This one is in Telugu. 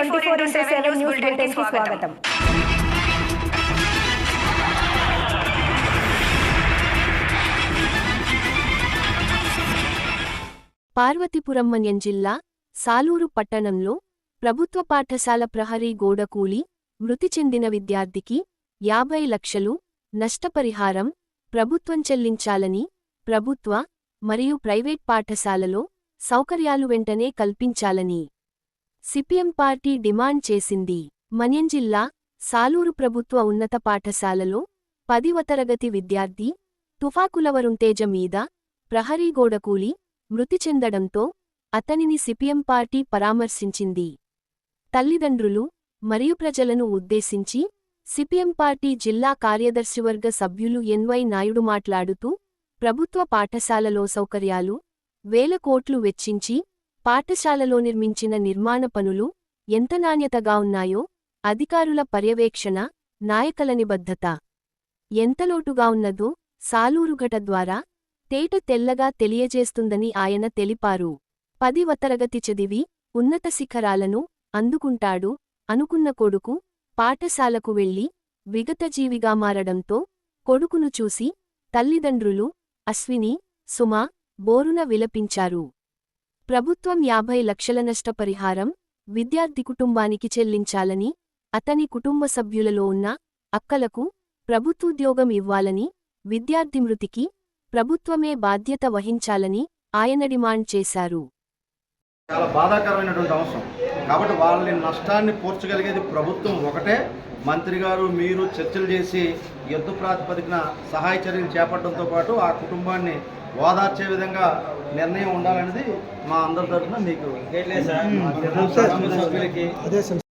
24/7 న్యూస్ బులెటిన్ కి స్వాగతం. పార్వతీపురం మన్యం జిల్లా సాలూరు పట్టణంలో ప్రభుత్వ పాఠశాల ప్రహరీ గోడ కూలి మృతి చెందిన విద్యార్థికి 50 లక్షలు నష్టపరిహారం ప్రభుత్వం చెల్లించాలని ప్రభుత్వ మరియు ప్రైవేట్ పాఠశాలలో సౌకర్యాలు వెంటనే కల్పించాలని సిపిఎం పార్టీ డిమాండ్ చేసింది. మన్యం జిల్లా సాలూరు ప్రభుత్వ ఉన్నత పాఠశాలలో 10వ తరగతి విద్యార్థి తుఫాకులవరుణ్తేజ మీద ప్రహరీ గోడ కూలి మృతి చెందడంతో అతనిని సిపిఎం పార్టీ పరామర్శించింది. తల్లిదండ్రులు మరియు ప్రజలను ఉద్దేశించి సిపిఎం పార్టీ జిల్లా కార్యదర్శివర్గ సభ్యులు ఎన్వై నాయుడు మాట్లాడుతూ ప్రభుత్వ పాఠశాలలో సౌకర్యాలు 1000 కోట్లు వెచ్చించి పాఠశాలలో నిర్మించిన నిర్మాణ పనులు ఎంత నాణ్యతగా ఉన్నాయో అధికారుల పర్యవేక్షణ నాయకుల నిబద్ధత ఎంత లోటుగా ఉన్నదో సాలూరు ఘట ద్వారా తేట తెల్లగా తెలియజేస్తుందని ఆయన తెలిపారు. 10వ తరగతి చదివి ఉన్నత శిఖరాలను అందుకుంటాడు అనుకున్న కొడుకు పాఠశాలకు వెళ్లి విగతజీవిగా మారడంతో కొడుకును చూసి తల్లిదండ్రులు అశ్విని, సుమ బోరున విలపించారు. ప్రభుత్వం 50 లక్షల నష్టపరిహారం విద్యార్థి కుటుంబానికి చెల్లించాలని, అతని కుటుంబ సభ్యులలో ఉన్న అక్కలకు ప్రభుత్వోద్యోగం ఇవ్వాలని, విద్యార్థి మృతికి ప్రభుత్వమే బాధ్యత వహించాలని ఆయన డిమాండ్ చేశారు. చాలా బాధాకరమైనటువంటి అంశం. కాబట్టి వాళ్ళ నష్టాన్ని పూడ్చగలిగేది ప్రభుత్వం ఒకటే. మంత్రి గారు మీరు చర్చలు చేసి యుద్ధ ప్రాతిపదికన సహాయ చర్యలు చేపట్టడంతో పాటు ఆ కుటుంబాన్ని ఓదార్చే విధంగా నిర్ణయం ఉండాలనేది మా అందరి తరఫున మీకు సభ్యులకి